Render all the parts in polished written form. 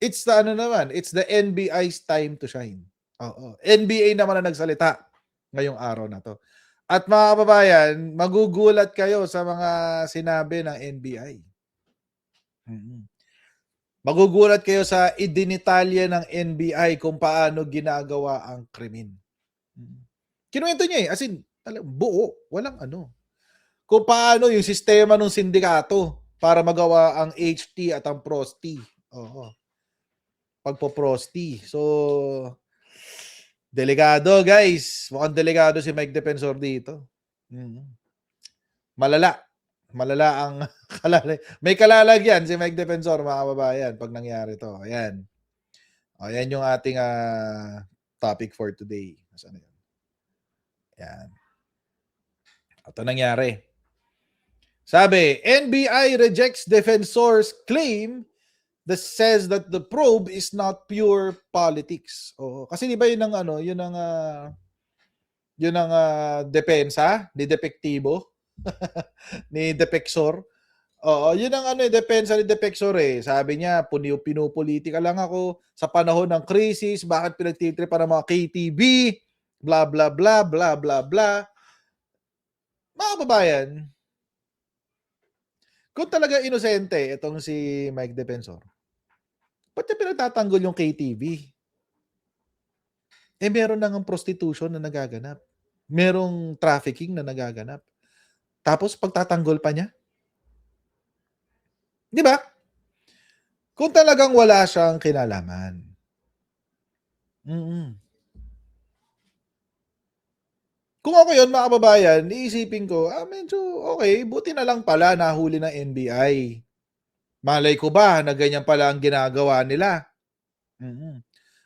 it's the ano naman, it's the NBI's time to shine. Oo. NBA naman ang nagsalita ngayong araw na to. At mga kababayan, magugulat kayo sa mga sinabi ng NBI. Magugulat kayo sa idinitalya ng NBI kung paano ginagawa ang krimen. Kinuwento niya as in, buo, walang ano. Kung paano yung sistema ng sindikato para magawa ang HT at ang PROST. Oo. Pagpo-PROST. So, delikado guys. Mukhang delikado si Mike Defensor dito. Malala. Malala ang may kalalagyan si Mike Defensor, mga kababayan, pag nangyari to. Ayan. Ayan yung ating topic for today. Saan yun? Ayan. Ito nangyari. Sabi, NBI rejects Defensor's claim that says that the probe is not pure politics. Oh, kasi di ba yun ang ano, yun ang depensa ni Depektibo ni Depexor. Oo, yun ang ano, depensa ni Depexor eh. Sabi niya, pinupolitika lang ako sa panahon ng krisis, bakit pinagtitripa ng mga KTV, blah blah blah blah blah blah. Mga kababayan, kung talaga inosente itong si Mike Defensor, ba't niya pinagtatanggol yung KTV? Meron nang prostitution na nagaganap. Merong trafficking na nagaganap. Tapos pagtatanggol pa niya? Di ba? Kung talagang wala siyang kinalaman. Kung ako yun, mga kababayan, iisipin ko, medyo okay, buti na lang pala nahuli ng NBI. Malay ko ba na ganyan pala ang ginagawa nila?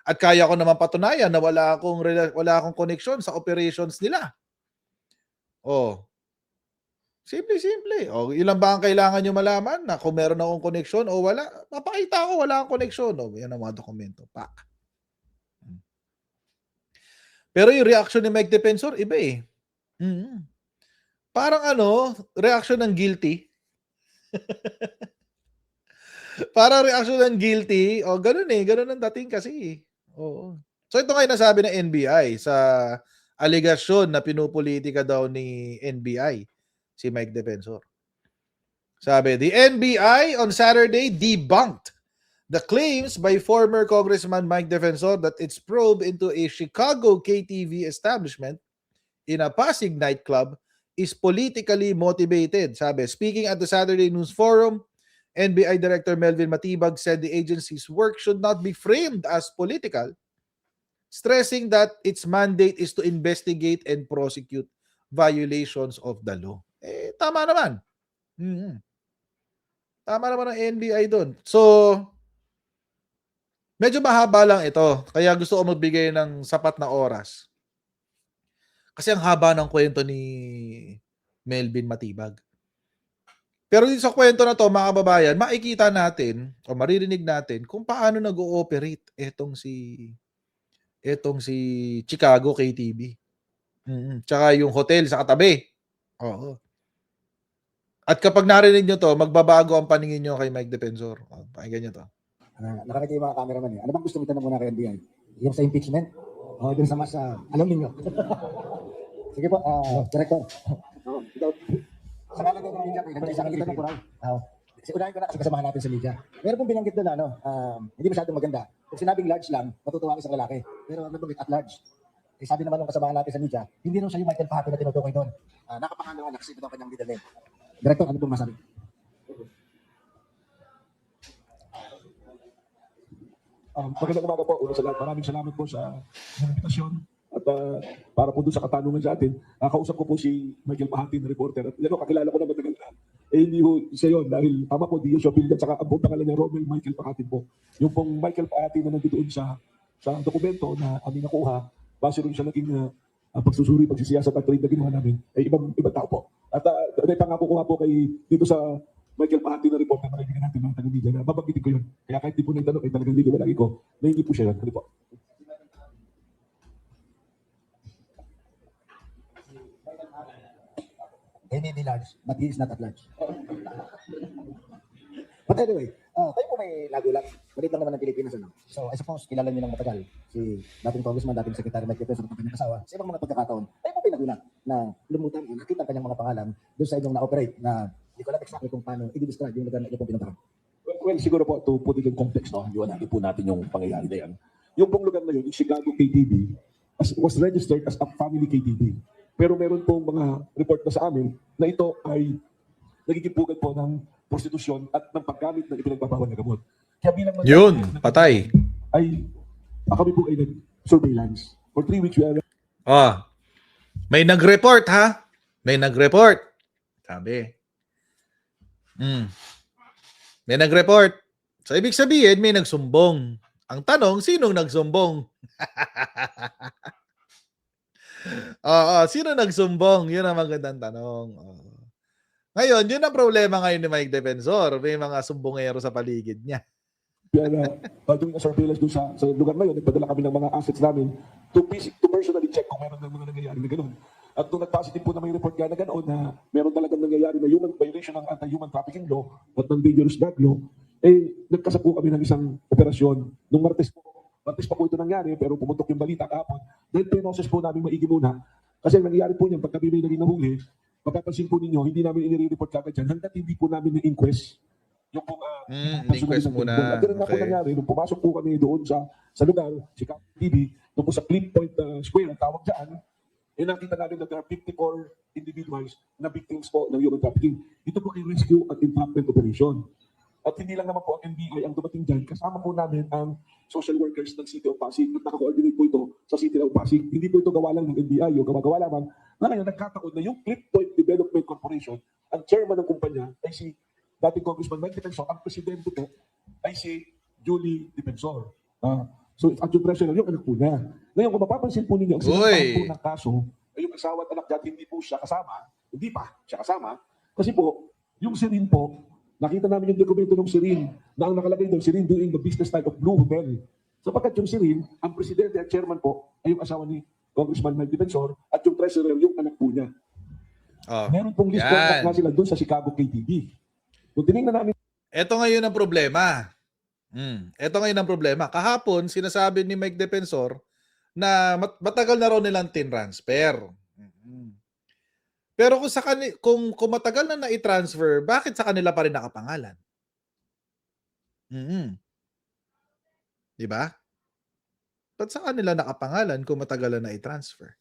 At kaya ko naman patunayan na wala akong connection sa operations nila. Oh. Simple. Oh, ilan ba ang kailangan nyo malaman na kung meron akong connection o wala? Papakita ko wala akong connection. Oh, yan ang mga dokumento. Pak. Pero yung reaction ni Mike Defensor, iba eh. Parang ano, reaction ng guilty. Parang reaction ng guilty. O, ganun eh. Ganun ang dating kasi. Oo. So, ito nga yung nasabi ng NBI sa aligasyon na pinupolitika daw ni NBI, si Mike Defensor. Sabi, the NBI on Saturday debunked the claims by former Congressman Mike Defensor that its probe into a Chicago KTV establishment in a Pasig nightclub is politically motivated. Sabi, speaking at the Saturday News Forum, NBI Director Melvin Matibag said the agency's work should not be framed as political, stressing that its mandate is to investigate and prosecute violations of the law. Tama naman. Tama naman ang NBI doon. So, medyo mahaba lang ito. Kaya gusto ko magbigay ng sapat na oras. Kasi ang haba ng kwento ni Melvin Matibag. Pero dito sa kwento na to, mga kababayan, makikita natin o maririnig natin kung paano nag-ooperate etong si Chicago KTV. Tsaka yung hotel sa katabi. Oo. At kapag narinig nyo to, magbabago ang paningin nyo kay Mike Defensor. Pakinggan nyo to. Nakakita yung mga cameraman eh. Ano bang gusto mo itanong muna kay NBI? Yung sa impeachment? O dun sa mas, alam ninyo. Sige po, Director. Sa mga nagawin ng media, nag-isang itanong ko lang. Unahin ko na kasi kasamahan natin sa media. Meron pong binanggit doon na hindi masyadong maganda. Kung sinabing large lang, matutuwa ang isang lalaki. Pero nabanggit at large. Sabi naman ng kasamahan natin sa media, hindi rin siya yung Michael Pahato na tinutukoy doon. Nakapangalan na kasi ito ang kanyang middle name. Director, ano pong masabi? Magandang umaga po. Una sa lahat, maraming salamat po sa invitasyon. At para po doon sa katanungan sa atin, kausap ko po si Michael Pahati na reporter. At kakilala ko na matagal na. Hindi po siya yun dahil tama po, Dio Shopping at saka ang buong pangalan niya, Romel Michael Pahati po. Yung pong Michael Pahati na nandito sa dokumento na aming nakuha, base rin siya naging pagsusuri, pagsisiyasat at trade na ginawa namin, ay ibang tao po. At may pangako ko nga po kay dito sa Michael Pahati na reporter na kaibigan natin mga taga-media na babanggitin ko yun. Kaya kahit di po naitanong, ay talagang lagi ko na hindi po siya yun. Ano po? He may be large, but he is not at large. But anyway, Tayo po may lago lang. Maliit lang naman ng Pilipinas. Ano? So, I suppose, kilala niyo ng matagal si dating congressman, dating secretary Mike Defensor ng kanyang asawa. Sa ibang mga pagkakataon, tayo po may nagulat na lumutan o nakita ang kanyang mga pangalan doon sa inyong na-operate na hindi ko alam exactly kung paano i-describe yung lugar na ito po pinuntahan. Well, siguro po, to put it in context, no, iwanagin po natin yung pangyayari na yan. Yung pong lugar na yun, yung Chicago KTV, was registered as a family KTV. Pero meron pong mga report na sa amin na ito ay nagiging pugad po ng prostitusyon at ng paggamit ng ipinagbabawal na gamot. Kaya bilang Yun, patay. ay kami po ay nag-surveillance. For 3 weeks, we are May nag-report, ha? May nag-report. Sabi. May nag-report. So, ibig sabihin, may nagsumbong. Ang tanong, sinong nagsumbong? Sino nagsumbong? Yun ang magandang tanong. Ngayon, yun ang problema ngayon ni Mike Defensor. May mga sumbongero sa paligid niya. doing a surveillance doon sa lugar na yun, nagpadala kami ng mga assets namin to personally check kung meron ng mga nangyayari na gano'n. At nung nag-positive po na may report nga na gano'n na meron talagang nangyayari na human violation ng anti-human trafficking law at ng dangerous drug law, nagkasa po kami ng isang operasyon. Nung Martes pa po ito nangyari, pero pumutok yung balita kahapon. Dahil pinoses po namin maigi muna. Kasi ang nangyari po niyan, pag kami may naging nahuli, mapapansin po ninyo, hindi namin inire-report kagad dyan hanggat hindi po namin na-inquest yung pong inquest muna. Ganun na po nangyari, nung pumasok po kami doon sa lugar, Chicago TV, doon po sa Clip Point Square, ang tawag dyan, nakita namin na there are 54 individuals na victims po ng human trafficking. Ito po ay rescue at entrapment operation. At hindi lang naman po ang NBI ang dumating dyan, kasama po namin ang social workers ng City of Pasig at naka-coordinate po ito sa City of Pasig. Hindi po ito gawa lang ng NBI o gawa lamang na ngayon nagkataon na yung Clip Point Development Corporation, ang chairman ng kumpanya ay si dating Congressman Mike Defensor, ang presidente po ay si Julie Defensor. So, at yung treasurer, yung anak po niya. Ngayon, kung mapapansin po ninyo, ang sinasabi po ng kaso, ay yung asawa at anak niya, hindi po siya kasama, hindi pa siya kasama, kasi po, yung Sirin po, nakita namin yung dokumento ng Sirin, na ang nakalagay doon, Sirin doing the business type of Blue Hotel. Sapagkat yung Sirin, ang presidente at chairman po, ay yung asawa ni Congressman Mike Defensor, at yung treasurer, yung anak po niya. Meron pong list contact nga sila doon sa Chicago KTV. Kung tinignan namin, Ito ngayon ang problema. Ito ngayon ang problema. Kahapon, sinasabi ni Mike Defensor na matagal na raw nilang tin-transfer. Pero kung matagal na na-transfer, bakit sa kanila pa rin nakapangalan? Di ba? Ba't sa kanila nakapangalan kung matagal na na-transfer?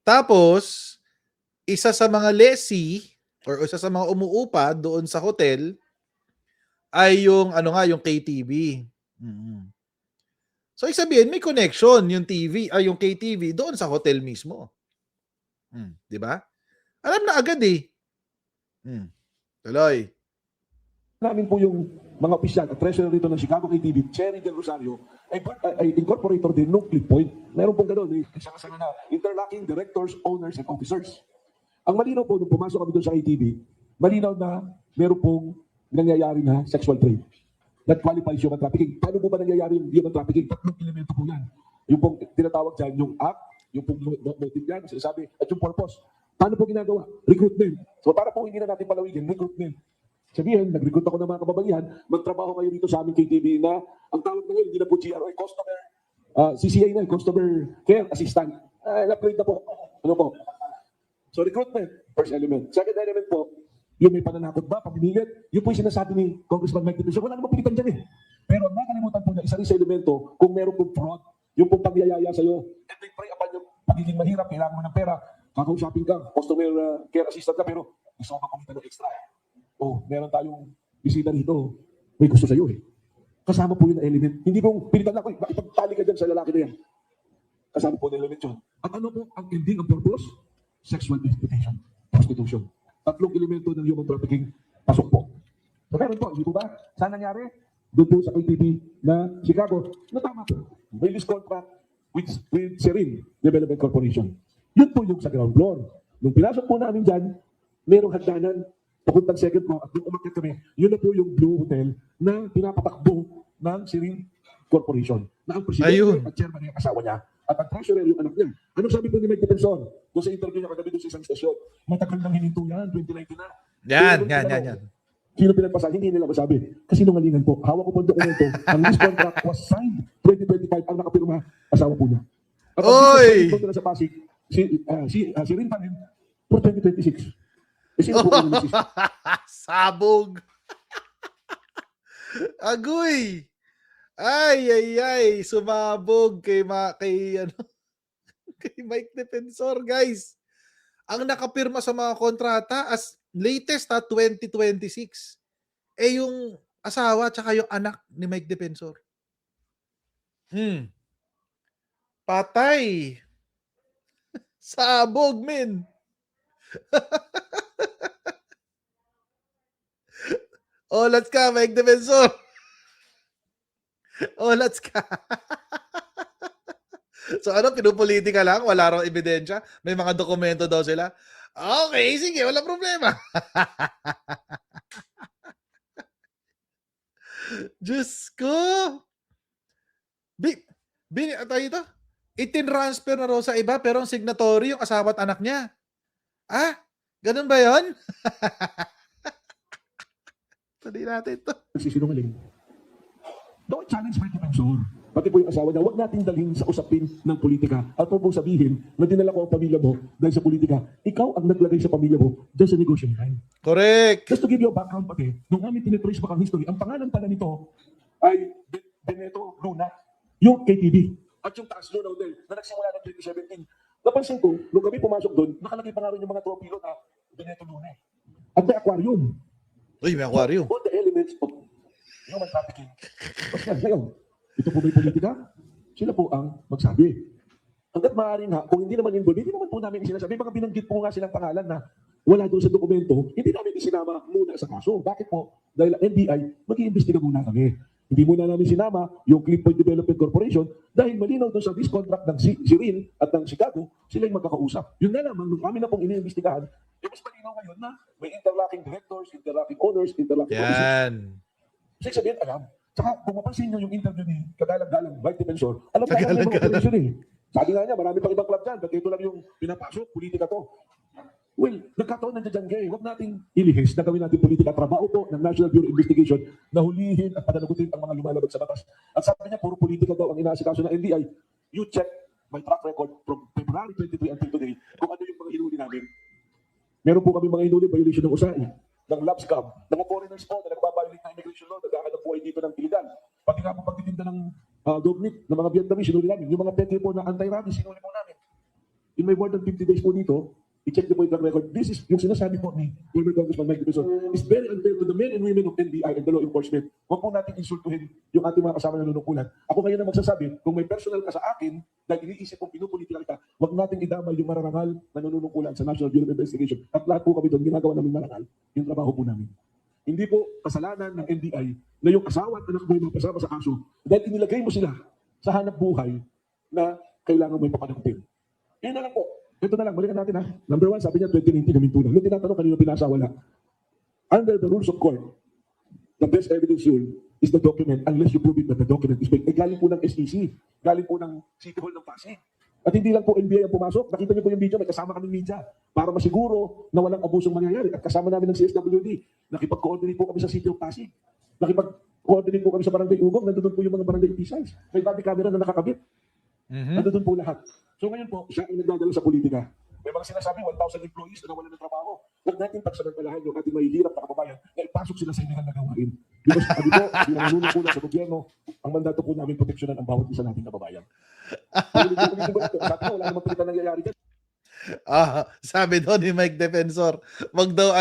Tapos, isa sa mga lessee or isa sa mga umuupa doon sa hotel ay yung yung KTV. So isabihin may connection yung yung KTV doon sa hotel mismo. 'Di ba? Alam na agad eh. Tuloy. namin po yung mga opisyal at treasurer rito ng Chicago KTV, Cherry Del Rosario, ay incorporator din ng Clip Point. Meron pong gano'n, kasama na interlocking directors, owners, and officers. Ang malinaw po, nung pumasok kami doon sa KTV, malinaw na meron pong nangyayari na sexual trade. That qualifies human trafficking. Paano po ba nangyayari yung human trafficking? Tatlong elemento po yan. Yung pong tinatawag dyan, yung act, yung pong motive yan, sinasabi, at yung purpose. Paano po ginagawa? Recruitment. So para po hindi na natin palawigin, recruitment. Sabihin, nag-recruit ako ng mga kababaihan, magtrabaho kayo dito sa aming KTV na ang tawag na ngayon, hindi na po GRO, customer, CCA na, customer care assistant. Na-upgrade na po. Ano po? So recruitment, first element. Second element po, yung may pananakot ba, pamimilit, yun po yung sinasabi ni Congressman Mike Defensor. Wala namang pilitan dyan eh. Pero nakalimutan po na isa rin sa elemento, kung meron pong fraud, yung pong pagyayaya sa'yo, and they pray upon yung pagiging mahirap, kailangan mo ng pera, kakausapin ka, customer care assistant ka, pero gusto mo kumita ng extra. Oh, meron tayong bisita rito, may gusto sa'yo eh. Kasama po yung element. Hindi pong pilitan lang, ipagtali ka dyan sa lalaki na yan. Kasama po yung element yun. At ano po ang ending of purpose? Sexual exploitation, prostitution. Tatlong elemento ng human trafficking, pasok po. So meron po, hindi po ba? Saan nangyari? Doon po sa KTV na Chicago, na tama po. May lease contract with Serin Development Corporation. Yun po yung sa ground floor. Nung pinasok po namin dyan, merong hagdanan, papuntang second floor, at nung umakyat kami, yun na po yung Blue Hotel na pinapatakbo ng Serin Corporation. Na ang presidente at chairman yung asawa niya, at ang treasurer yung anak niya. Anong sabi po ni Mike Defensor? Doon sa interview niya kagabi doon sa isang stasyon, matagal nang hininto yan, 2019 na. Yan. Sino pinagpasa? Hindi nila masabi. Kasi nungalingan po. Hawak ko po ang dokumento. Ang lease contract was signed 2025. Ang nakapirma, asawa po niya. At ang Oy! business nila sa Pasig, si Rin pa rin, for 2026. Eh, sino po ang release? Sabog. Agoy. Ay, sumabog kay ano, kay Mike Defensor, guys. Ang nakapirma sa mga kontrata as latest 2026. Eh yung asawa tsaka yung anak ni Mike Defensor. Patay. Sabog, men. Olats ka, Mike Defensor. Olats ka. So ano, pinupolitika lang? Wala raw ebidensya? May mga dokumento daw sila? Okay, sige, wala problema. Diyos ko. Tayo ito? Itinransfer na raw sa iba pero ang signatory yung asawa at anak niya. Ah? Ganun ba yun? Tuloy natin ito. Nagsisinungaling. Don't challenge my defensor. Pati po yung asawa niya, huwag natin dalhin sa usapin ng politika. At huwag mong sabihin na dinala ko ang pamilya mo dahil sa politika. Ikaw ang naglagay sa pamilya mo dahil sa negosyasyon. Correct. Just to give you a background pati, nung namin tinitrace back ang history, ang pangalan pala nito ay Benito Luna, yung KTV. At yung Taas Luna Hotel na nagsimula ng 2017. Napansin ko, nung kami pumasok doon, nakalagay pa nga rin yung mga tropilo na Benito Luna. At may aquarium. Uy, may aquarium. All the elements of human trafficking. Basta ngayon, ito po may politika, sila po ang magsabi. Hanggat maaari nga, kung hindi naman involved, hindi naman po namin isinasabi. May mga binanggit po nga silang pangalan na wala doon sa dokumento, hindi namin isinama muna sa kaso. Bakit po? Dahil ang NBI, mag-iimbestiga muna kami. Hindi muna namin sinama yung Clipboard Development Corporation dahil malinaw doon sa this contract ng si Rin at ng Chicago, sila yung magkakausap. Yun na lamang, nung kami na pong iniimbestigahan, mas malinaw ngayon na may interlocking directors, interlocking owners, interlocking officers. Yan. Kasi sabihin, alam. Tsaka kung mapansin nyo yung interview ni Kagalang-Galang, Mike Defensor, alam na yung mga operation eh. Sabi nga niya, marami pang ibang club dyan, dahil ito lang yung pinapasok, politika to. Well, nagkataon nandiyan dyan kayo. Huwag natin ilihis na gawin natin politika. Trabaho po ng National Bureau of Investigation na hulihin at pananagutin ang mga lumalabag sa batas. At sabi niya, puro politika daw ang inaasikaso ng NBI. You check my track record from February 23 until today kung ano yung mga hinuli namin. Meron po kami mga hinuli violation ng USAID, ng LabScam, ng mga foreigners po na nagbabiolate ng immigration law, naghahanap buhay dito ng iligal. Pati nga po pagtitinda ng dog meat ng mga Vietnamese, sinuli namin. Yung mga peke po na anti-rabies, sinuli po namin. In my more than 50 days po dito, i-check niyo po yung track record. This is yung sinasabi po ni former Congressman Mike Defensor. It's very unfair to the men and women of NBI and the law enforcement. Huwag po natin insultuhin yung ating mga kasama na nanunungkulan. Ako ngayon na magsasabi, kung may personal ka sa akin, dahil iniisip kong pinupolitika kita, huwag natin idamay yung mararangal na nanunungkulan sa National Bureau of Investigation. At lahat po kami doon, ginagawa namin marangal yung trabaho po namin. Hindi po kasalanan ng NBI na yung asawa at anak mo yung kasama sa kaso dahil inilagay mo sila sa hanap buhay na kailangan mo yung papanagutin. Yun na lang po. Ito na lang, balikan natin ha. Number 1, sabi niya 2019 namin Nung tinatanong kanino pinasa, wala. Under the rules of court, the best evidence rule is the document unless you prove it that the document is fake. Galing po ng SEC, galing po ng City Hall ng Pasig. At hindi lang po NBI ang pumasok. Nakita niyo po yung video, may kasama kaming media para masiguro na walang abusong mangyayari. At kasama namin ng CSWD. Nakipag-coordinate po kami sa City of Pasig. Nakipag-coordinate po kami sa Barangay Ugong. Nandun po yung mga barangay officials. May body camera na nakakabit. Nandun po lahat. So ngayon po, siya ang nagdadala sa politika. May mga sinasabi, 1,000 employees na nawalan ng trabaho. Huwag natin pagsamantalahan yung ating mahihirap na kababayan na ipasok sila sa illegal na gawain. Because sabi po, bilang nanunungkulan sa gobyerno, ang mandato po namin proteksyonan ang bawat isa nating kababayan. Sabi ko, wala namang pilitan nangyayari dyan. Sabi daw ni Mike Defensor, wag daw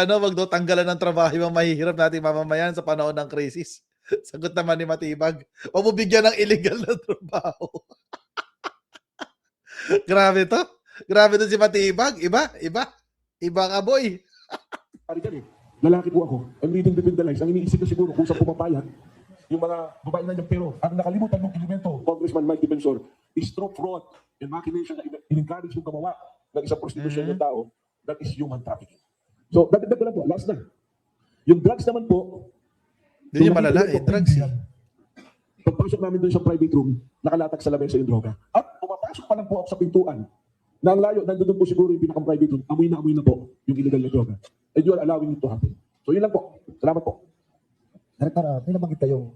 tanggalan ng trabaho yung mahihirap nating mamamayan sa panahon ng krisis. Sagot naman ni Matibag, wag mo bigyan ng illegal na trabaho. Grabe to. Grabe to si Matibag. Iba ka, boy. Pari dyan eh. Lalaki po ako. I'm reading between the lines. Ang iniisip ko siguro kung saan pumapayag yung mga babae na niyang pero ang nakalimutan ng elemento, Congressman Mike Defensor, is through fraud and machination na in-encourage yung gumawa ng isang prostitusyon ng tao, that is human trafficking. So, dagdag ko lang po. Last na. Yung drugs naman po, Hindi niya malala eh. Drugs eh. Pagpasok namin doon sa private room, nakalatag sa lamesa yung droga. At pumapasok pa lang po ako sa pintuan. Na ang layo, nandun po siguro yung pinakang private room, amoy na po yung illegal na droga. And you are allowing it to happen. So yun lang po. Salamat po. Director, may nabanggit kayong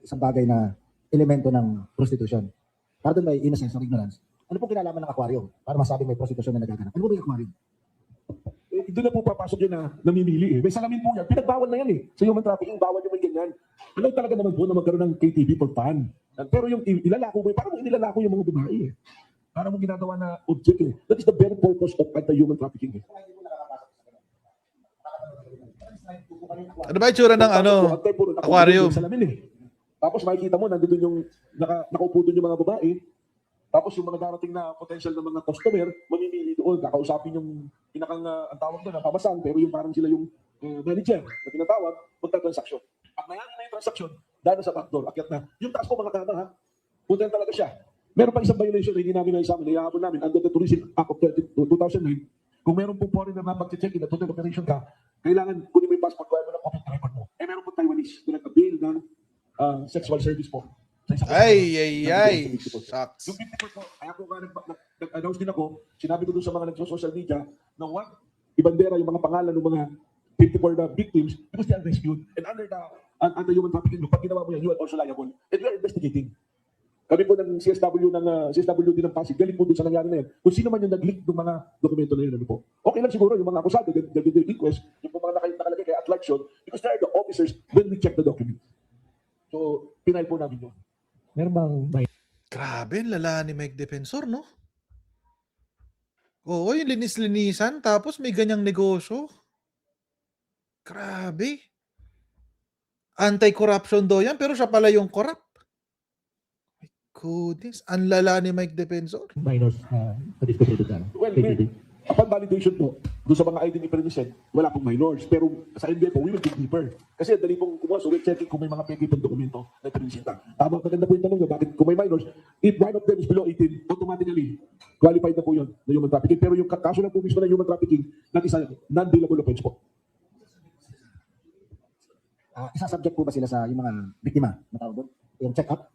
isang bagay na elemento ng prostitution. Para doon may innocence or ignorance. Ano pong kinalaman ng aquarium? Para masabi may prostitution na nagaganap. Ano po yung aquarium? Doon na po papasok yun na namimili eh. May salamin po yan. Pinagbawal na yan eh. Sa human trafficking, bawal yung may ganyan. Alam talaga naman po na magkaroon ng KTV for fun. Pero yung ilalako mo, parang inilalako yung mga babae eh. Parang mo ginagawa na object eh. That is the very purpose of anti-human trafficking eh. Ano ba itsura ng aquarium? Salamin eh. Tapos makikita mo, nandun yung nakaupo doon yung mga babae. Tapos yung mga darating na potential na mga customer, mamimili doon, kakausapin yung pinakang, ang tawag doon, ang pamasan, pero yung parang sila yung manager na tinatawag, magta-transaction. At mayroon na yung transaction, dahil sa backdoor, akyat na. Yung taas po mga kama ha, punta talaga siya. Meron pa isang violation na hindi namin na-examine, naiahapon namin, under the Tourism Act of 2009, kung meron pong foreigner na mag-check-in at hotel operation ka, kailangan kunin mo yung passport, kaya mo ng copy of the record mo. Eh meron po Taiwanese na nag-avail ng sexual service po. Ay. Shucks. Yung 54 po, kaya po nag-announce din ako, sinabi ko doon sa mga nag-social media na what? Ibandera yung mga pangalan ng mga 54 na victims because they are rescued. And under the anti-human trafficking law, pag ginawa mo yan, you are also liable. And we are investigating. Kami po ng CSWD ng Pasig, galing po doon sa nangyari na yan. Kung sino man yung nag-leak ng mga dokumento na yun, ano po. Okay lang siguro yung mga akusado, the inquest, yung po mga nakalagay kay at large yun, because they are the officers when we check the document. So, pinay po namin yun. Meron bang Grabe, lala ni Mike Defensor, no? Oo, yung linis-linisan, tapos may ganyang negosyo. Grabe. Anti-corruption daw yan, pero siya pala yung corrupt. My goodness, ang lala ni Mike Defensor. minors na-discover dyan? Well, upon validation po, doon sa mga ID ni President, wala pong minors. Pero sa NBI po, we will dig deeper. Kasi dali pong kumuha, so we're checking kung may mga pegi pong dokumento na President. Tama, maganda po yung tanong nyo, bakit kung may minors, if one of them is below 18, automatically, qualified na po yun na human trafficking. Pero yung kaso lang po mismo na human trafficking, isa non-bailable offense po. Isasubject po ba sila sa yung mga biktima na tawag doon? Yung check-up,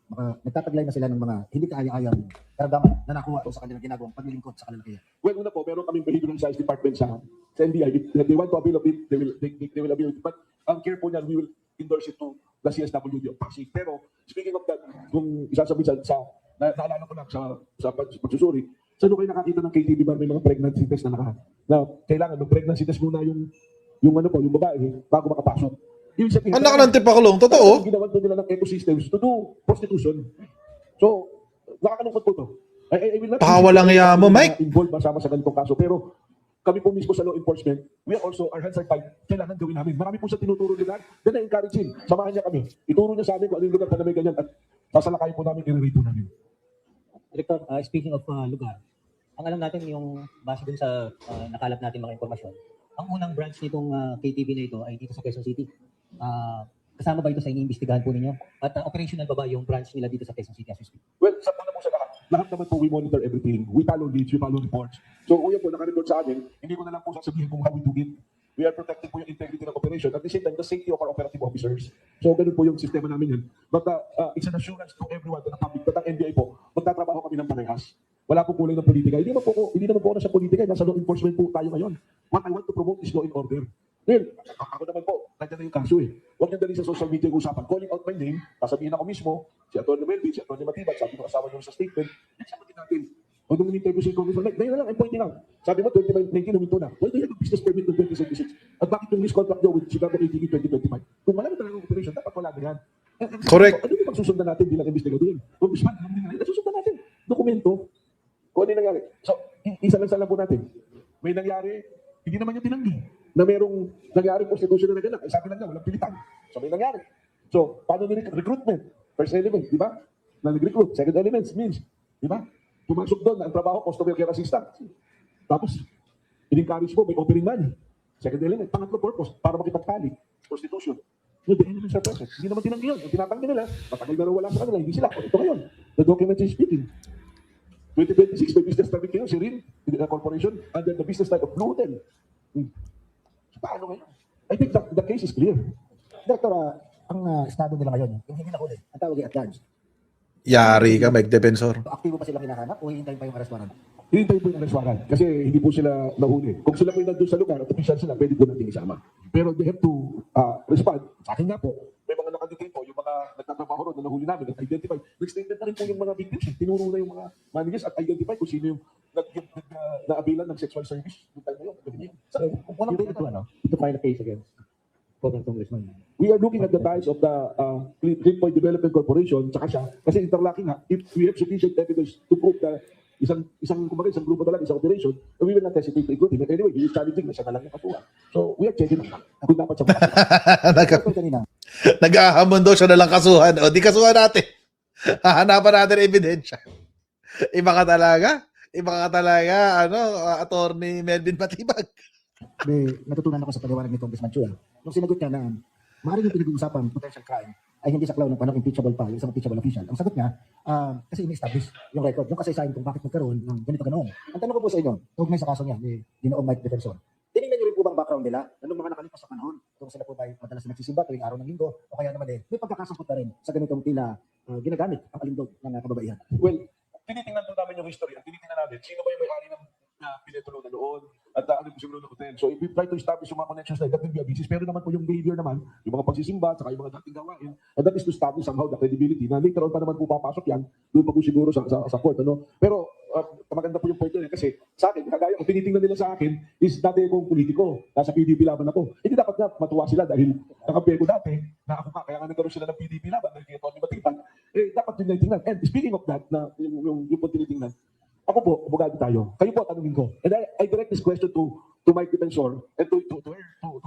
nagtataglay na sila ng mga hindi kaaya-ayang karamdaman na nakuha sa kanilang ginagawang paglilingkod sa kanilang kaya. Well, una po, meron kaming behavioral science department sa NBI. If they want to avail of it, they will avail of it. But ang care po niyan, we will endorse it to the CSWD of Pasig. Pero speaking of that, kung isasabihin naalala ko lang sa pagsusuri, saan kayo nakakita ng KTV ba may mga pregnancy test na kailangan ng pregnancy test muna yung babae bago makapasok. Anak ng tipakulong, totoo. Ginawan po nila ng ecosystems to do prostitution. So, nakakalungkot po to. I will not Pawalang iya mo, Mike. Involved masama sa ganitong kaso. Pero kami po mismo sa law enforcement, we are also, our hands are tied. Kailangan gawin namin. Marami po sa tinuturo nila. Then na-encourage him. Samahan niya kami. Ituro niya sa amin kung ano yung lugar na may ganyan. At sasalakayin po namin, i-rate po namin. Director, speaking of lugar, ang alam natin yung base dun sa nakalap natin mga impormasyon, ang unang branch nitong KTV na ito ay dito sa Quezon City. Kasama ba ito sa iniimbestigahan po ninyo? At operational ba yung branch nila dito sa Quezon City as we speak? Well, sa una po sa lahat naman po we monitor everything. We follow leads, we follow reports. So kung yan po naka-report sa amin, hindi ko na lang po sasabihin kung how we do it. We are protecting po yung integrity ng operation. At the same time, the safety of our operative officers. So ganun po yung sistema namin yan. But it's an assurance to everyone, to the public, that ang NBI po, magtatrabaho kami ng parehas. Wala po kulay ng politika. Hindi naman po ako nasa politika. Nasa law enforcement po tayo ngayon. What I want to promote is law and order. Well, ako naman po, nandiyan na yung kaso eh. Huwag niyo dali sa social media yung usapan. Calling out my name, sasabihin ako mismo, si Atty. Melvin, si Atty. Matibag, sabi mo kasama niyo sa statement, sabihin natin. Huwag nung in-interview si Congressman Mike, ngayon na lang, I'm pointing out. Sabi mo, 2019 huminto na. Why do you have a business permit ng 2076? At bakit yung lease contract nyo with Chicago ATV 2025? Kung malami talaga ang operation, dapat wala na yan. Correct. Ano yung magsusundan natin bilang investigador yun? Congressman, nasusundan natin. Dokumento. Kung ano yung nangyari. So, isa lang po natin. May nangyari, hindi naman yung tinanggi na merong nangyari prostitution na naganap. Ay sabi lang niya, walang pilitan. So may nangyari. So, paano recruitment? First element, di ba? Na nag-recruit. Second element means, di ba? Pumasok doon na ang trabaho, customer care assistant. Tapos, in-encourage mo, may offering money. Second element. Pangatlo purpose, para makipagtali. Prostitution. No, the elements are present. Hindi naman tinanggi yun. Ang tinatanggi nila, matagal na wala sa kanila, hindi sila. Ito ngayon. The document is speaking. 2026, may business permit kayo, si RIN, Corporation, under the business type of Blue Hotel. Paano ngayon? I think the case is clear. Director, ang estado nila ngayon, yung hindi nahuli, ang tawag ay at large. Yari ka, Mike Defensor. Aktibo pa silang hinahanap o hihintayin pa yung arrest warrant? hinintay po yung arrest warrant kasi hindi po sila nahuli. Kung sila po yung nandun sa lugar at official sila, pwede po natin isama. Pero they have to respond. Sa akin nga po, may mga nakadetain po, yung mga nagtatrabaho ron na nahuli namin at identify. Nag-statement na rin po yung mga victims. Tinuro na yung mga managers at identify kung sino yung naabilan ng sexual service. Yung time na yun. So, walang pwede to file a case against former congressman. We are looking at the ties of the Green Point Development Corporation tsaka siya. Kasi interlocking nga, if we have sufficient evidence to prove that isang grupo talaga, isang operation, we will not hesitate to include him. But anyway, he is challenging na siya na lang yung kasuhan. So, we are checking kung dapat siya makasuhan. Director, kanina, Nag-ahamon daw siya na lang kasuhan. O, di kasuhan natin. Hahanapan natin ng ebidensya. Iba ka talaga. Attorney Melvin Matibag. may natutunan ako sa paliwanag ni Congressman Chua. Nung sinagot niya na maaaring yung pinag-uusapan potential crime ay hindi sa klaw ng panong impeachable pa, yung isang impeachable official. Ang sagot niya, kasi ini-establish yung record, yung kasaysayan kung bakit nagkaroon ng ganito ganoon. Ang tanong ko po sa inyo, kaugnay sa kaso niya ni Ginoong Mike Defensor, tinignan niyo rin po bang background nila? Anong mga nakalipas sa panahon? Kung sila po ba ay madalas na nagsisimba tuwing araw ng linggo o kaya naman may pagkakasangkot na rin sa ganitong tila ginagamit ang alindog ng kababaihan. Well, tinitingnan po namin yung history at tinitingnan namin sino ba yung may-ari ng pinetulungan noon at ano yung siguro ng hotel. So if we try to establish yung mga connections na that will be a basis. Pero naman po yung behavior naman, yung mga pagsisimba, saka yung mga dating gawain, and that is to establish somehow the credibility na later on pa naman po papasok yan, doon pa po siguro sa court. Ano? Pero maganda po yung point yun kasi sa akin, kagaya kung tinitingnan nila sa akin is dati akong politiko, nasa PDP laban ako. Hindi dapat nga matuwa sila dahil nakampiyay ko dati, na ako kaya nga nagkaroon sila ng PDP laban dahil kaya Tony Matibag, dapat din tinitingnan. And speaking of that, na yung po tinitingnan, ako po, abogado tayo. Kayo po, tanungin ko. And I direct this question to Mike Defensor and to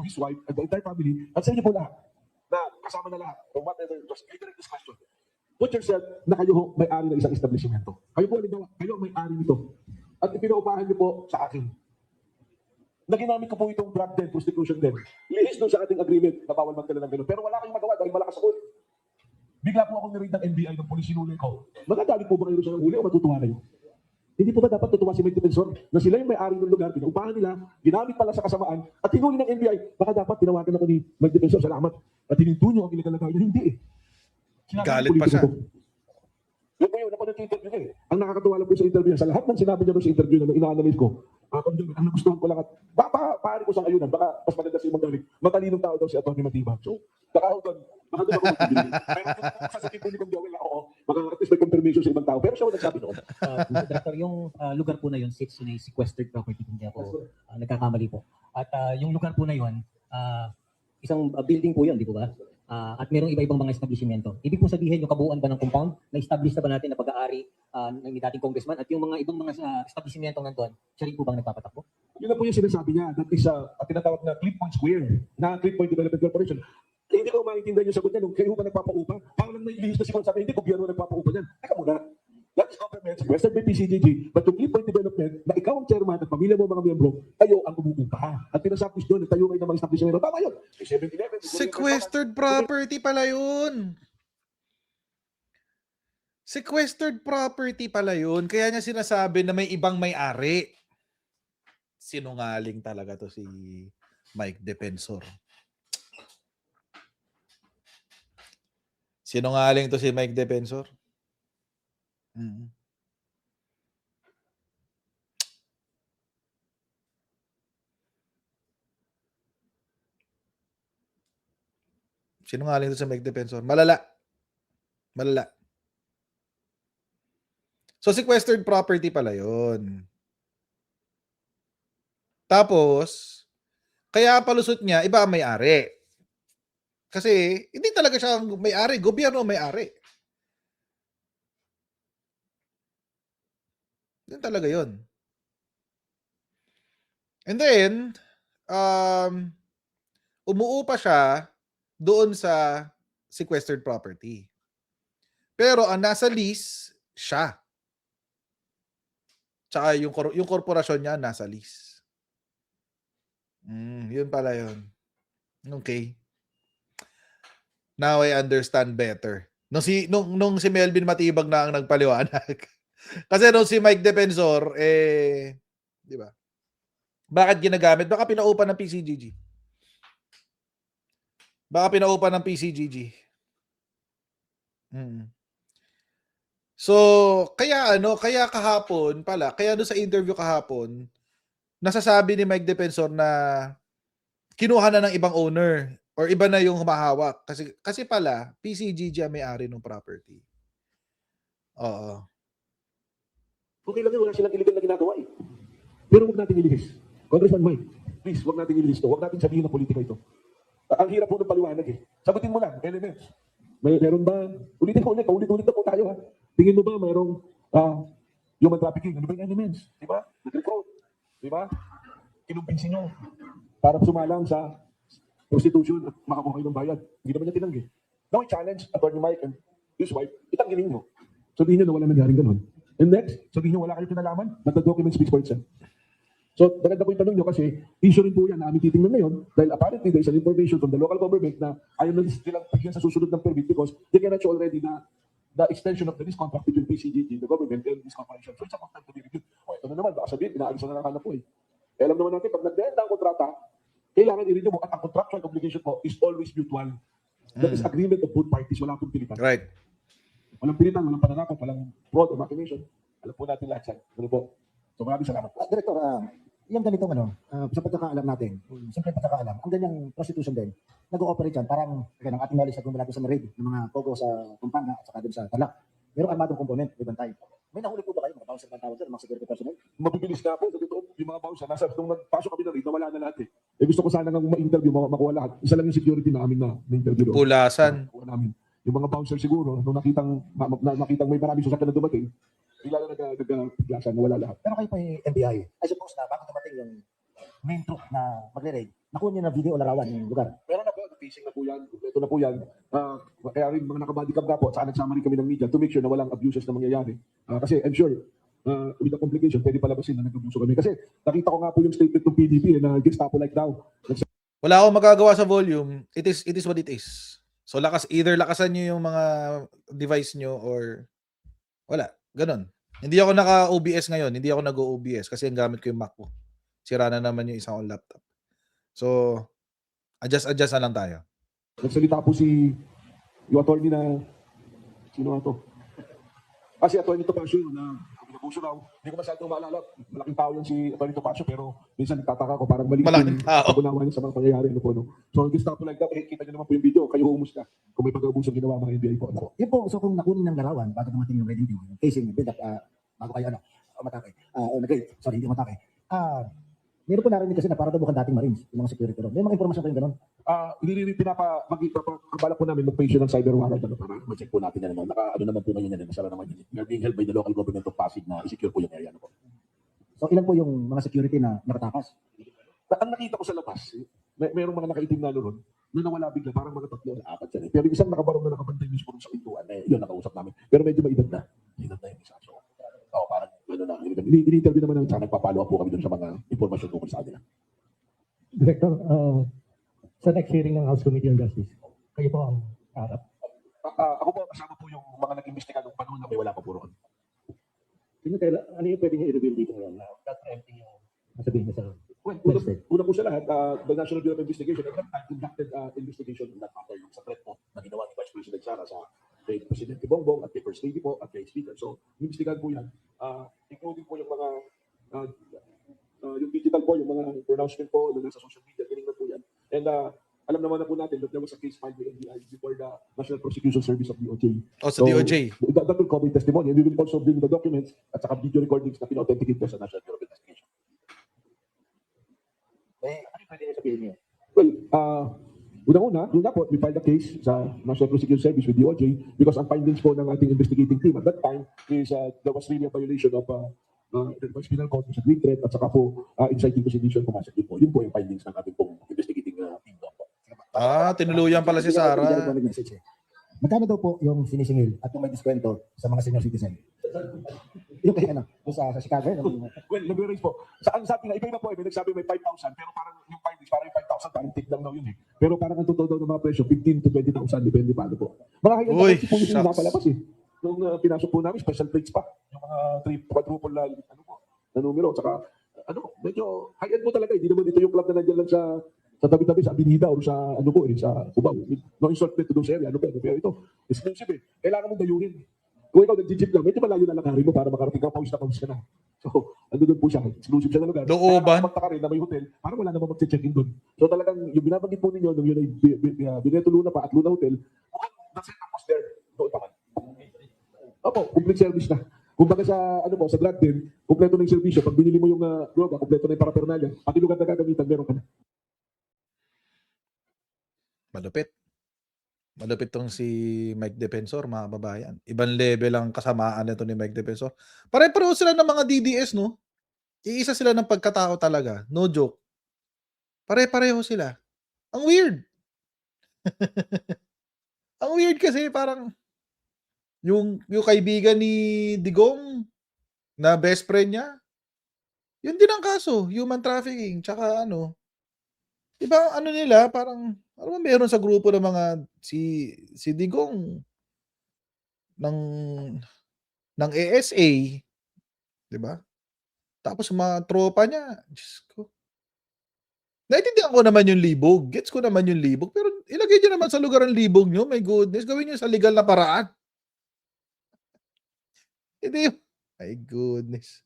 his wife and the entire family at sa inyo po lahat na kasama na lahat or whatever. Just I direct this question. Put yourself na kayo may-ari ng isang establishmento. Kayo po, halimbawa, kayo ang may-ari nito. At ipinaupahan niyo po sa akin. Na ginamit ko po itong drug den, prostitution den. Lihis doon sa ating agreement na bawal magdala ng ganun. Pero wala kayong magawa dahil malakas ako. Bigla po akong niread ng NBI ng polis sinuli ko. Magagaling po ba kayo sa huli o matutuwa kayo? Hindi po ba dapat tutuwa si Mike Defensor na sila yung may-ari ng lugar, pinaupahan nila, ginamit pala sa kasamaan, at hinuli ng NBI, baka dapat tinawagan ako ni Mike Defensor, salamat, at hininto nyo ang ilikalagay. Hindi eh. Galit pa siya. Yun po yun, napanood yung interview niya eh. Ang nakakatuwa lang po sa interview niya, sa lahat ng sinabi niya sa interview na ina-analyze ko, ang nagustuhan ko lang at paari ko sa ayunan, baka mas maganda si Magaling, matalinong tao daw si Atty. Matibag. So, baka doon ako magpipili. Pero kung sasabihin ko ni Kong Joel, oo, baka at least may confirmation sa ibang tao. Pero siya wala nagsabi noon. Director, yung lugar po na yun sits in a sequestered property, hindi ako nagkakamali po. At yung lugar po na yun, isang building po yun, di po ba? At merong iba-ibang mga establishmento. Ibig po sabihin, yung kabuuan ba ng compound, na-establish na ba natin na pag-aari ng dating congressman at yung mga ibang mga establishmento nandun, siya rin po bang nagpapatakbo? Yun na po yung sinasabi niya. That is tinatawag na Clip Point Square, na Clip Point Development Corporation. Hindi ko maintindihan yung sagot niya nung kayo ba nagpapaupa? Parang nailihis na si Juan, sabi, hindi, gobyerno nagpapaupa niyan. Teka muna. That is government, requested by PCGG, but to Clip Point Development, na ikaw ang chairman at pamilya mo mga miyembro, kayo ang umuupa. At pinasapis doon, tayo kayo ng mga establishmento. Tama yun. 7-11. Sequestered property pala yun. Sequestered property pala yun. Kaya niya sinasabi na may ibang may-ari. Sinungaling talaga to si Mike Defensor. Sinungaling to si Mike Defensor. Sinungaling to si Mike Defensor. Malala. Malala. So, sequestered property pala yun. Tapos, kaya palusot niya, iba ang may-ari. Kasi, hindi talaga siya ang may-ari. Gobyerno ang may-ari. Yun talaga yun. And then, umuupa siya doon sa sequestered property. Pero ang nasa lease, siya. Tsaka yung korporasyon niya nasa lease. Yun pala yun. Okay. Now I understand better. Nung si Melvin Matibag na ang nagpaliwanag. Kasi nung si Mike Defensor, di ba? Bakit ginagamit? Baka pinaupa ng PCGG. Baka pinaupa ng PCGG. So, kaya kahapon pala, kaya doon sa interview kahapon, nasasabi ni Mike Defensor na kinuha na ng ibang owner or iba na yung humahawak. Kasi pala, PCGG ang may-ari ng property. Oo. Okay lang yun, wala silang illegal na ginagawa eh. Pero huwag natin ilihis. Congressman Mike, please, huwag natin ilihis to. Huwag natin sabihin na politika ito. Ang hirap po ng paliwanag eh. Sagutin mo lang, elements. Meron ba, ulitin ko ulit, paulit-ulit na po tayo ha. Tingin mo ba mayroong human trafficking? Ano ba yung elements? Diba? Nag-recruit. Diba? Kinumpinsin nyo para sumalang sa prostitution at makakuha kayo ng bayad. Hindi naman niya tinanggi. Now I challenge Attorney Mike and his wife, itanggihin nyo. Sabihin nyo na wala nangyaring ganun. And next, sabihin nyo wala kayo pinalaman, but the document speaks for itself. So, maganda po yung tanong nyo kasi issue rin po yan na aming titingnan ngayon dahil apparently there is an information from the local government na ayaw na silang bigyan sa susunod ng permit because they cannot show already the extension of the lease contract between PCGG, the government, and this corporation. So, it's about time to be reviewed. O, ito na naman, baka sabihin, pinaalis na lang po eh. Kaya alam naman natin, pag nag-end ang kontrata, kailangan i-renew mo at ang contractual obligation mo is always mutual. That is agreement of both parties, wala pong pilitan. Right. Walang pilitan, walang pananakot, walang fraud or machination. Alam po natin lahat yan. Ano po? So maraming salamat po. Director, yung ganitong sa pagkakaalam natin, simple pagkakaalam, ang ganyang prostitution din, nag-ooperate yan, parang ng ating knowledge sa gumulado sa raid ng mga pogo sa Pampanga at saka din sa Tarlac. Merong armadong component, may bantay. May nahuli po ba kayo, mga bouncer ng tawag dyan, mga security personnel? Mabibilis na po. Sa totoo, yung mga bouncer, nung nagpasok kami na rin, nawala na lahat eh. Gusto ko sana nga ma-interview, makuha lahat. Isa lang yung security namin na interview. Pulasan. Nakuha namin. Yung mga bouncer siguro, nung nakitang may maraming sasakyan na dumating, bigla na nagpiglasan, nawala lahat. Pero kayo pa yung NBI. I suppose na bago dumating yung main troop na magre-raid, nakuha niyo na video o larawan ng lugar. Meron na po, facing na po yan, kompleto na po yan. Kaya rin mga nakabody cam na po, saka nagsama rin kami ng media to make sure na walang abuses na mangyayari. Kasi I'm sure, with the complication, pwede palabasin na nag-abuso kami. Kasi nakita ko nga po yung statement ng PDP na Gestapo like daw. Wala akong magagawa sa volume. It is what it is. So either lakasan nyo yung mga device nyo or wala. Ganon. Hindi ako naka-OBS ngayon. Hindi ako nag-OBS kasi ang gamit ko yung Mac ko. Sira na naman yung isang laptop. So, adjust na lang tayo. Nagsalita po yung attorney na, sino nga to? Si attorney Topacio na nabuso raw. Hindi ko masyadong maalala. Malaking tao yan si attorney Topacio pero minsan nagtataka ko parang mali Malaking tao. pag-unawa niya sa mga pangyayari. Ano po, no? So, Gestapo like that, kita niyo naman po yung video. Kayo humusta kung may pag-abuso ginawa mga NBI po. Ano? Yun po, so kung nakunin ng larawan, bago dumating yung wedding yung casing, build up, bago kayo umatake, hindi umatake. Meron po narinig kasi na para daw mukhang dating Marines, yung mga security ro. May mga impormasyon kayong gano'n? Pinapabala po namin mag-patient ng cyber warrant para ma-check po natin yan. Ano naman po ngayon yan. Masala naman yun. We are being held by the local government of Pasig na i-secure po yung area. Ano po. So ilan po yung mga security na nakatakas? Ang nakita ko sa labas, mayroong mga nakaitim na doon na nawala bigla, parang mga 3 o 4 yan. Pero yung isang nakabarong na nakabantay mismo sa pintuan, yun nakausap namin. Pero medyo maedad na. Edad na yung isa. So, parang ini-interview naman namin, tsaka nagpapalo po kami doon sa mga informasyon tungkol sa kanila. Director, sa next hearing ng House Committee on Justice, kayo po ang harap. Ako po, kasama po yung mga nag-imbestiga ng panahon na may wala pa po roon. Ano yung pwede niyo i-reveal dito ngayon? Not empty yung sabihin niyo sa Well, una po sa lahat, the National Bureau of Investigation conducted investigation in that matter, yung sa threat po na ginawa ni Vice President Sara sa kay Presidente Bongbong at kay First Lady po at kay Speaker. So, investigahan po yan, including po yung mga yung digital po, yung mga pronouncement po na nasa social media, tinignan po yan. And alam naman na po natin that there was a case filed by NBI before the National Prosecution Service of DOJ. O sa DOJ. That will cover testimony. And we will also bring the documents at saka video recordings na pina-authenticate po sa National Bureau of Investigation. ano yung pwede niyo sabihin niyo? Well, una-una, yun na po, we filed a case sa National Prosecution Service with DOJ because ang findings po ng ating investigating team at that time is there was really a violation of the Penal Code sa green threat at saka po inciting to sedition pumasok din po. Yun po yung findings ng ating pong investigating team doon po. Tinuluyan pala si Sara. Magkano daw po yung sinisingil at yung may diskwento sa mga senior citizen? Yung kaya sa Chicago, Well, nag-raise po. Ang sabi nga, iba-iba po, may nagsabi may 5,000 pero parang yung findings, parang yung 5,000 parang tip lang daw yun eh. Pero parang ang totoo daw ng mga presyo, 15 to 20,000, depende paano po. Mga high-end Uy, po yung shucks. napalabas eh. Nung pinasok po namin, special plates pa. Yung mga quadruple na numero. Tsaka, medyo high-end po talaga. Hindi naman ito yung club na nandiyan lang sa tabi-tabi, sa Abinida or sa, sa Cubao. No insult to those area. Pero ito, exclusive eh. Kailangan mong dayuhin. Kung ikaw nag-jeep lang, medyo malayo na lakarin mo para makarating ka, pawis ka na. So, doon po siya, exclusive siya na lugar. Looban. Kaya ka rin na may hotel, parang wala namang mag-check-in doon. So talagang yung binabanggit po ninyo, nung yun ay Bineto Luna pa at Luna Hotel, that's it, tapos there, doon pa. Opo, complete service na. Kung baga sa, sa drug din, kompleto na yung servisyo. Pag binili mo yung droga, kompleto na yung paraphernalia, pati lugar na gagamitan, meron ka na. Malupit. Malupit tong si Mike Defensor, mga kababayan. Ibang level ang kasamaan nito ni Mike Defensor. Pare-pareho sila ng mga DDS, no? Iisa sila ng pagkatao talaga. No joke. Pare-pareho sila. Ang weird. Ang weird kasi parang yung kaibigan ni Digong na best friend niya, yun din ang kaso. Human trafficking. Tsaka iba nila, parang meron sa grupo ng mga si Digong ng ASA, 'di ba? Tapos mga tropa niya, Diyos ko. Naintindihan ko naman yung libog. Gets ko naman yung libog. Pero ilagay niyo naman sa lugar ang libog niyo. My goodness. Gawin niyo sa legal na paraan. Hindi. My goodness.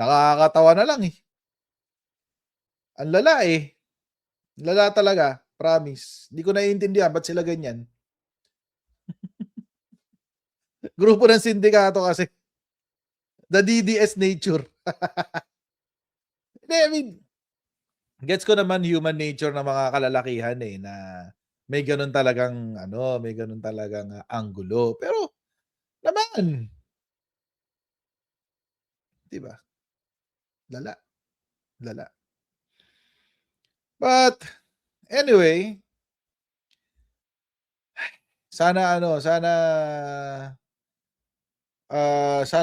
Nakakatawa na lang eh. Ang lala eh. Lala talaga. Promise. Hindi ko naiintindihan ba't sila ganyan. Grupo ng sindikato kasi. The DDS nature. Hindi, I mean, gets ko naman human nature ng mga kalalakihan eh, na may ganun talagang, anggulo. Pero, naman, diba? Lala. Lala. But, anyway, sana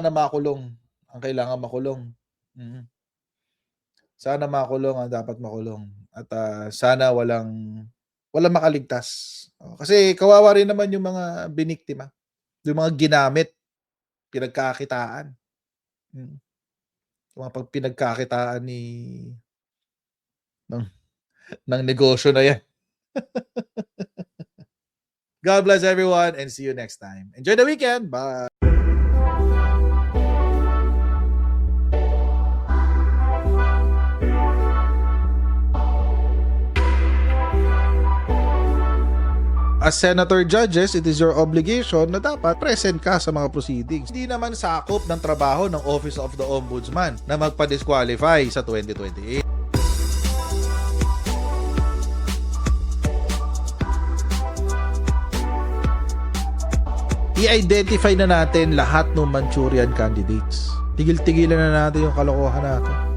makulong. Ang kailangan makulong. Sana makulong ang dapat makulong. At sana walang makaligtas. Kasi kawawa rin naman yung mga biniktima. Yung mga ginamit, pinagkakitaan. Yung mga pinagkakitaan ng negosyo na yan. God bless everyone and see you next time. Enjoy the weekend. Bye. As senator judges, it is your obligation na dapat present ka sa mga proceedings. Hindi naman sakop ng trabaho ng Office of the Ombudsman na magpa-disqualify sa 2028. I-identify na natin lahat ng Manchurian candidates. Tigil-tigilan na natin yung kalokohan natin.